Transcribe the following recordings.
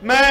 मैं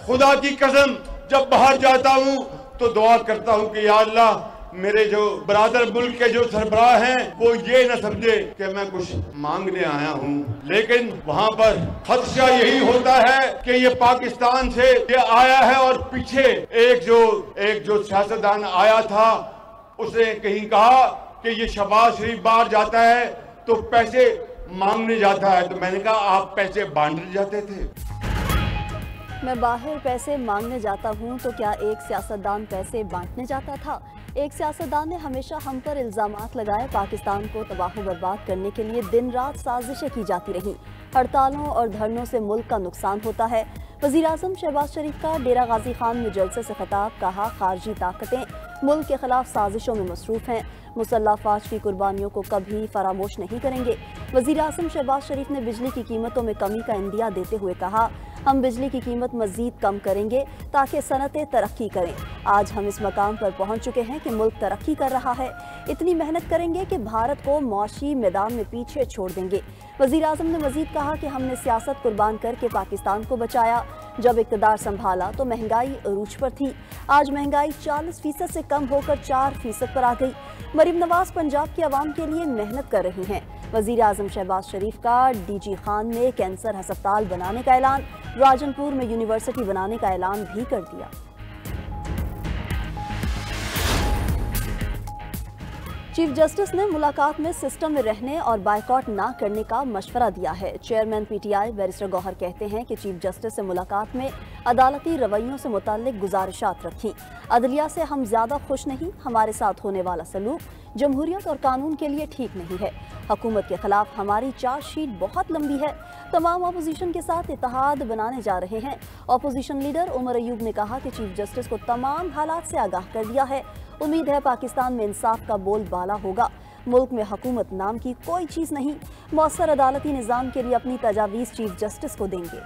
खुदा की कसम जब बाहर जाता हूँ तो दुआ करता हूँ कि या अल्लाह मेरे जो बरादर मुल्क के जो सरबराह हैं वो ये न समझे कि मैं कुछ मांगने आया हूँ, लेकिन वहाँ पर खदशा यही होता है कि ये पाकिस्तान से ये आया है और पीछे एक जो सियासतदान आया था उसने कहीं कहा कि ये शहबाज शरीफ बाहर जाता है तो पैसे मांगने जाता है, तो मैंने कहा आप पैसे बांटने जाते थे। मैं बाहर पैसे मांगने जाता हूं तो क्या एक सियासतदान पैसे बांटने जाता था? एक सियासतदान ने हमेशा हम पर इल्जामात लगाए। पाकिस्तान को तबाह बर्बाद करने के लिए दिन रात साजिशें की जाती रहीं। हड़तालों और धरनों से मुल्क का नुकसान होता है। वज़ीर-ए-आज़म शहबाज शरीफ का डेरा गाजी खान में जलसे से खिताब, कहा खारजी ताकतें मुल्क के खिलाफ साजिशों में मसरूफ हैं, मुसल्लह फौज की कुर्बानियों को कभी फरामोश नहीं करेंगे। वज़ीर-ए-आज़म शहबाज शरीफ ने बिजली की कीमतों में कमी का इंदिया देते हुए कहा, हम बिजली की कीमत मज़ीद कम करेंगे ताकि सनतें तरक्की करें। आज हम इस मकाम पर पहुंच चुके हैं कि मुल्क तरक्की कर रहा है। इतनी मेहनत करेंगे कि भारत को मौशी मैदान में पीछे छोड़ देंगे। वज़ीर-ए-आज़म ने मज़ीद कहा कि हमने सियासत कुर्बान करके पाकिस्तान को बचाया। जब इक़्तिदार संभाला तो महंगाई अरूज पर थी। आज महंगाई 40% से कम होकर 4% पर आ गई। मरीम नवाज पंजाब की आवाम के लिए मेहनत कर रही हैं। वज़ीर-ए-आज़म शहबाज शरीफ का डीजी खान में कैंसर अस्पताल बनाने का ऐलान, राजनपुर में यूनिवर्सिटी बनाने का ऐलान भी कर दिया। चीफ जस्टिस ने मुलाकात में सिस्टम में रहने और बायकॉट ना करने का मशवरा दिया है। चेयरमैन पीटीआई बैरिस्टर गौहर कहते हैं कि चीफ जस्टिस से मुलाकात में अदालती रवैयों से मुताल्लिक गुजारिशात रखी। अदलिया से हम ज्यादा खुश नहीं, हमारे साथ होने वाला सलूक जमहूरियत और कानून के लिए ठीक नहीं है। हुकूमत के खिलाफ हमारी चार्जशीट बहुत लंबी है। तमाम अपोजिशन के साथ इत्तेहाद बनाने जा रहे हैं। अपोजिशन लीडर उमर अयूब ने कहा कि चीफ जस्टिस को तमाम हालात से आगाह कर दिया है। उम्मीद है पाकिस्तान में इंसाफ का बोलबाला होगा। मुल्क में हुकूमत नाम की कोई चीज नहीं। मौसर अदालती निज़ाम के लिए अपनी तजावीज़ चीफ जस्टिस को देंगे।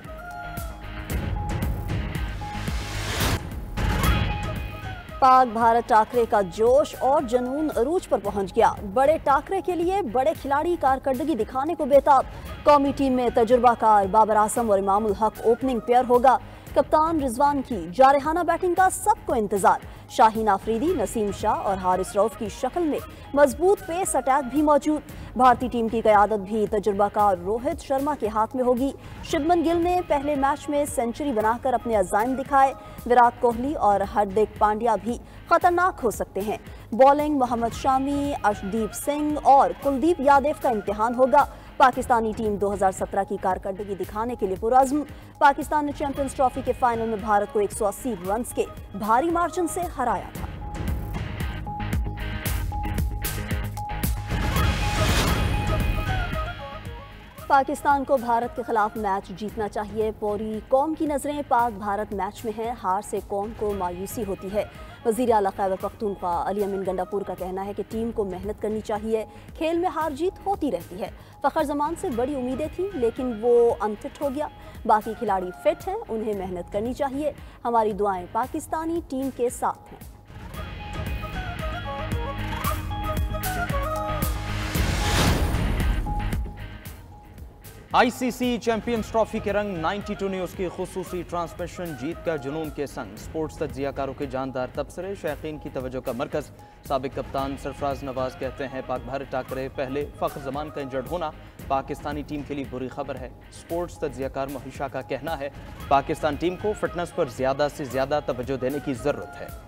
पाक भारत टाकरे का जोश और जुनून अरूज पर पहुंच गया। बड़े टाकरे के लिए बड़े खिलाड़ी कारकर्दगी दिखाने को बेताब। कौमी टीम में तजुर्बाकार बाबर आजम और इमामुल हक ओपनिंग पेयर होगा। कप्तान रिजवान की जारहाना बैटिंग का सबको इंतजार। शाहीन आफरीदी, नसीम शाह और हारिस रऊफ की शक्ल में मजबूत पेस अटैक भी मौजूद। भारतीय टीम की क़यादत भी तजुर्बाकार रोहित शर्मा के हाथ में होगी। शुभमन गिल ने पहले मैच में सेंचुरी बनाकर अपने अज़ाइम दिखाए। विराट कोहली और हार्दिक पांड्या भी खतरनाक हो सकते हैं। बॉलिंग मोहम्मद शामी, अर्शदीप सिंह और कुलदीप यादव का इम्तिहान होगा। पाकिस्तानी टीम 2017 की कारकर्दगी दिखाने के लिए पुरअज़्म। पाकिस्तान ने चैंपियंस ट्रॉफी के फाइनल में भारत को 180 रन के भारी मार्जिन से हराया था। पाकिस्तान को भारत के खिलाफ मैच जीतना चाहिए। पूरी कौम की नजरें पाक भारत मैच में है। हार से कौम को मायूसी होती है। वज़ीर आला खैबर पख्तूनख्वा अली अमीन गंडापुर का कहना है कि टीम को मेहनत करनी चाहिए। खेल में हार जीत होती रहती है। फ़खर जमान से बड़ी उम्मीदें थी लेकिन वो अनफिट हो गया। बाकी खिलाड़ी फिट हैं, उन्हें मेहनत करनी चाहिए। हमारी दुआएं पाकिस्तानी टीम के साथ हैं। आईसीसी चैंपियंस ट्रॉफी के रंग 92 न्यूज़ की खुसूसी ट्रांसमिशन, जीत का जुनून के संग स्पोर्ट्स तज्जियाकारों के जानदार तबसरे, शायकीन की तवज्जो का मरकज़। साबिक कप्तान सरफराज नवाज कहते हैं पाक भारत टाकरे पहले फ़ख्र जमान का इंजर्ड होना पाकिस्तानी टीम के लिए बुरी खबर है। स्पोर्ट्स तज्जियाकार महिशा का कहना है पाकिस्तान टीम को फिटनेस पर ज़्यादा से ज़्यादा तवज्जो देने की ज़रूरत है।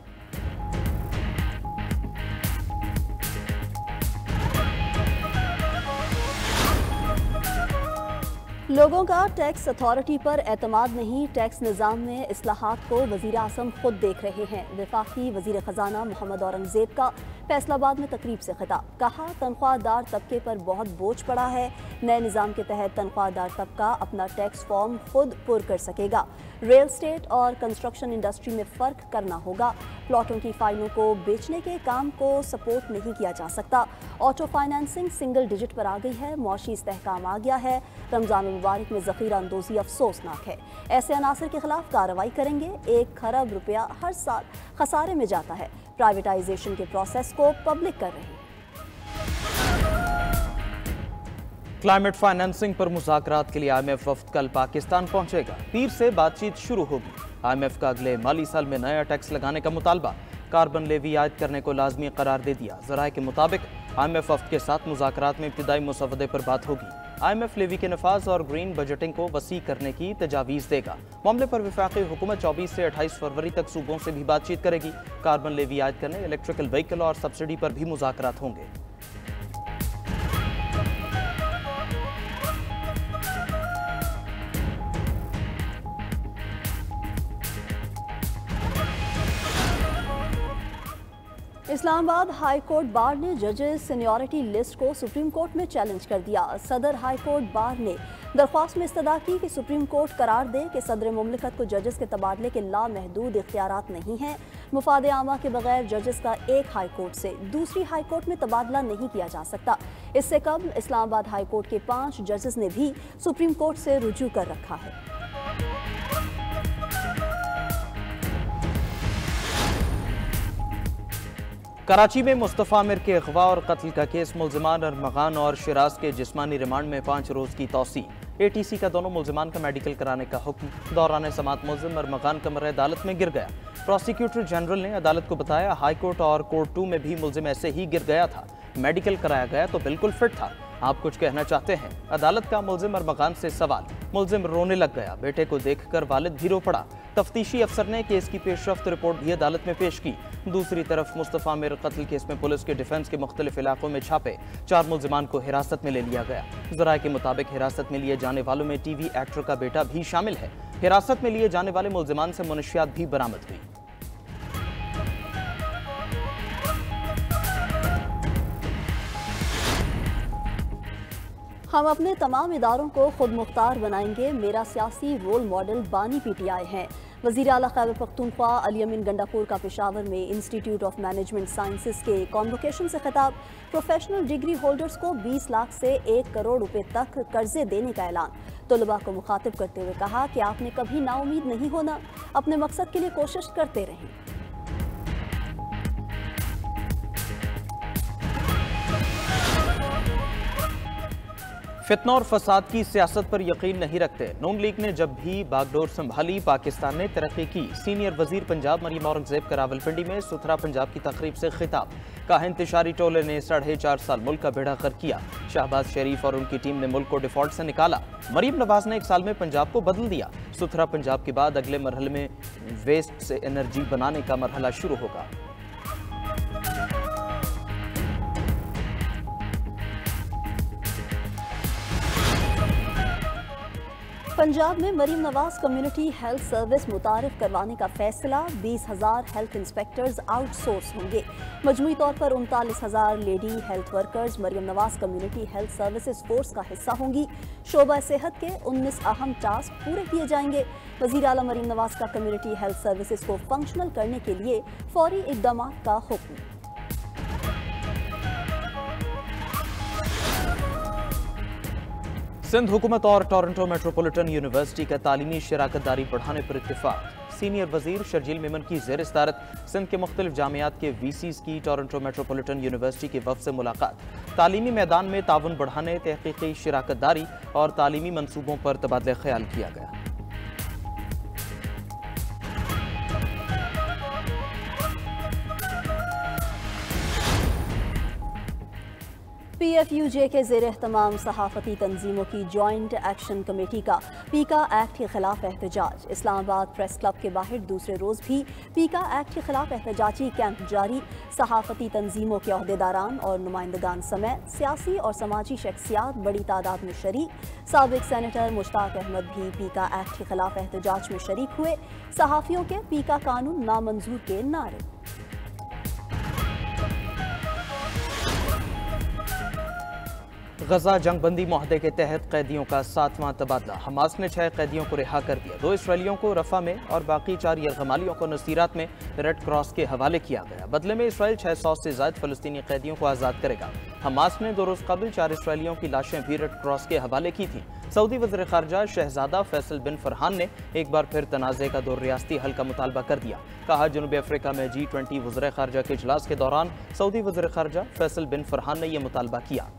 लोगों का टैक्स अथॉरिटी पर एतमाद नहीं, टैक्स निज़ाम में इस्लाहात को वज़ीर आज़म खुद देख रहे हैं। वफाकी वज़ीर ख़जाना मोहम्मद औरंगज़ेब का फैसलाबाद में तकरीब से खिताब, कहा तनख्वाहदार तबके पर बहुत बोझ पड़ा है। नए निज़ाम के तहत तनख्वाहदार तबका अपना टैक्स फॉर्म खुद पुर कर सकेगा। रियल स्टेट और कंस्ट्रक्शन इंडस्ट्री में फ़र्क करना होगा। प्लॉटों की फाइलों को बेचने के काम को सपोर्ट नहीं किया जा सकता। ऑटो फाइनेंसिंग सिंगल डिजिट पर आ गई है। मौशी इस्तेहकाम आ गया है। रमज़ान मुबारक में ज़ख़ीरा अंदोज़ी अफसोसनाक है। ऐसे अनासर के खिलाफ कार्रवाई करेंगे। 1 खरब रुपया हर साल खसारे में जाता है। प्राइवेटाइजेशन के प्रोसेस को पब्लिक कर रहे हैं। क्लाइमेट फाइनेंसिंग पर मुज़ाकरात के लिए IMF वफ्द कल पाकिस्तान पहुंचेगा। पीर से बातचीत शुरू होगी। IMF का अगले माली साल में नया टैक्स लगाने का मुतालबा, कार्बन लेवी आयद करने को लाजमी करार दे दिया। ज़राए के मुताबिक IMF वफ्द के साथ मुज़ाकरात में इब्तिदाई मुसवदे पर बात होगी। IMF लेवी के नफाज और ग्रीन बजटिंग को वसी करने की तजावीज़ देगा। मामले पर वफाकी हुकूमत 24 से 28 फरवरी तक सूबों से भी बातचीत करेगी। कार्बन लेवी आयद करने, इलेक्ट्रिकल व्हीकल और सब्सिडी पर भी मुज़ाकरात होंगे। इस्लामाबाद हाई कोर्ट बार ने जजेस सीनियरिटी लिस्ट को सुप्रीम कोर्ट में चैलेंज कर दिया। सदर हाई कोर्ट बार ने दरख्वास्त में इस्तदा की कि सुप्रीम कोर्ट करार दे कि सदर मुमलिकत को जजेस के तबादले के लामहदूद इख्तियारात नहीं हैं। मुफाद आमा के बगैर जजेस का एक हाई कोर्ट से दूसरी हाई कोर्ट में तबादला नहीं किया जा सकता। इससे कबल इस्लामाबाद हाई कोर्ट के 5 जजेस ने भी सुप्रीम कोर्ट से रुजू कर रखा है। कराची में मुस्तफ़ा आमिर के अगवा और कत्ल का केस, मुल्ज़िमान अरमगान और शिराज के जिस्मानी रिमांड में 5 रोज़ की तौसी। ATC का दोनों मुल्ज़िमान का मेडिकल कराने का हुक्म। दौरान समात मुल्ज़िम अरमगान कमर अदालत में गिर गया। प्रोसिक्यूटर जनरल ने अदालत को बताया, हाई कोर्ट और कोर्ट 2 में भी मुल्ज़िम ऐसे ही गिर गया था। मेडिकल कराया गया तो बिल्कुल फिट था। आप कुछ कहना चाहते हैं? अदालत का मुल्ज़िम अरमगान से सवाल। मुल्ज़िम रोने लग गया। बेटे को देखकर वालिद भी रो पड़ा। तफ्तीशी अफसर ने केस की पेशरफ्त रिपोर्ट भी अदालत में पेश की। दूसरी तरफ मुस्तफ़ा आमिर कत्ल केस में पुलिस के डिफेंस के मुख्तलिफ इलाकों में छापे, 4 मुल्ज़िमान को हिरासत में ले लिया गया। ज़राए के मुताबिक हिरासत में लिए जाने वालों में TV एक्टर का बेटा भी शामिल है। हिरासत में लिए जाने वाले मुल्ज़िमान से मुनशियात भी बरामद हुई। हम अपने तमाम इदारों को खुद मुख्तार बनाएंगे। मेरा सियासी रोल मॉडल बानी PTI हैं। वज़ीर आला खैबर पख्तूनख्वा अली अमीन गंडापुर का पेशावर में इंस्टीट्यूट ऑफ मैनेजमेंट साइंसेज के कॉन्वोकेशन से खिताब। प्रोफेशनल डिग्री होल्डर्स को 20 लाख से 1 करोड़ रुपए तक कर्जे देने का ऐलान। तलबा को मुखातिब करते हुए कहा कि आपने कभी नाउमीद नहीं होना, अपने मकसद के लिए कोशिश करते रहें। फितना और फसाद की सियासत पर यकीन नहीं रखते। नून लीग ने जब भी बागडोर संभाली, पाकिस्तान ने तरक्की की। सीनियर वजीर पंजाब मरियम औरंगजेब का रावलपिंडी में सुथरा पंजाब की तकरीब से खिताब। कहा, इंतशारी टोले ने 4.5 साल मुल्क का बेड़ा गर्क किया। शहबाज शरीफ और उनकी टीम ने मुल्क को डिफॉल्ट से निकाला। मरियम नवाज ने 1 साल में पंजाब को बदल दिया। सुथरा पंजाब के बाद अगले मरहले में वेस्ट से एनर्जी बनाने का मरहला शुरू होगा। पंजाब में Maryam Nawaz community health service मुतारिफ करवाने का फैसला। 20,000 हेल्थ इंस्पेक्टर्स आउटसोर्स होंगे। मजमूई तौर पर 39,000 lady health workers Maryam Nawaz community health services force का हिस्सा होंगी। शोबा सेहत के 19 अहम टास्क पूरे किए जाएंगे। वज़ीर आला मरीम नवाज का कम्युनिटी हेल्थ सर्विसेज को फंक्शनल करने के लिए फौरी इक़दाम का हुक्म। सिंध हुकूमत और टोरंटो मेट्रोपॉलिटन यूनिवर्सिटी का तालीमी शराकतदारी बढ़ाने पर इत्तेफाक। सीनियर वजीर शर्जील मेमन की ज़ेर सदारत सिंध के मुख्तलिफ जामियात के VCs की टोरंटो मेट्रोपॉलिटन यूनिवर्सिटी के वफ़द से मुलाकात। तालीमी मैदान में ताउन बढ़ाने, तहकीकी शराकतदारी और तालीमी मनसूबों पर तबादला ख्याल किया गया। PFUJ के ज़ेर एहतमाम सहाफ़ती तंजीमों की जॉइंट एक्शन कमेटी का पीका एक्ट के खिलाफ एहतजाज। इस्लामाबाद प्रेस क्लब के बाहर दूसरे रोज़ भी पीका एक्ट के खिलाफ एहतजाजी कैंप जारी। सहाफ़ती तंजीमों के अहदेदारान और नुमाइंदगान समेत सियासी और समाजी शख्सियात बड़ी तादाद में शरीक। साबिक सेनेटर मुश्ताक अहमद भी पीका एक्ट के खिलाफ एहतजाज में शरीक हुए। सहाफ़ियों के पीका कानून नामंजूर के नारे। गजा जंगबंदी मुआहदे के तहत कैदियों का 7वां तबादला। हमास ने 6 कैदियों को रिहा कर दिया। 2 इसराइलियों को रफा में और बाकी 4 यरगमालियों को नसीरात में रेड क्रॉस के हवाले किया गया। बदले में इसराइल 600 से ज़ायद फलस्तीनी कैदियों को आज़ाद करेगा। हमास ने 2 रोज़ कबल 4 इसराइलियों की लाशें भी रेड क्रॉस के हवाले की थी। सऊदी वज़ीर ख़ारजा शहजादा फैसल बिन फरहान ने एक बार फिर तनाज़े का 2 रियासती हल का मुतालबा कर दिया। कहा, जनूबी अफ्रीका में G20 वज़ीर ख़ारजा के इजलास के दौरान सऊदी वज़ीर ख़ारजा फैसल बिन फरहान ने यह मुतालबा किया।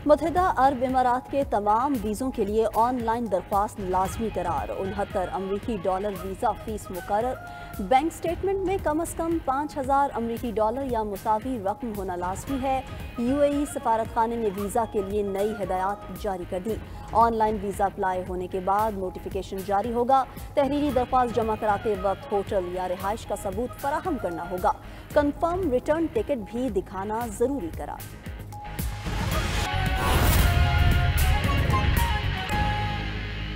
मुत्तहिदा अरब इमारात के तमाम वीज़ों के लिए ऑनलाइन दरख्वास्त लाजमी करार। 69 अमरीकी डॉलर वीज़ा फीस मुकर्रर। बैंक स्टेटमेंट में कम अज़ कम 5000 अमरीकी डॉलर या मुसावी रकम होना लाजमी है। UAE सफारत खाने ने वीज़ा के लिए नई हिदायत जारी कर दी। ऑनलाइन वीज़ा अप्लाई होने के बाद नोटिफिकेशन जारी होगा। तहरीरी दरख्वास्त जमा कराते वक्त होटल या रिहाइश का सबूत फराहम करना होगा। कन्फर्म रिटर्न टिकट भी दिखाना ज़रूरी करार।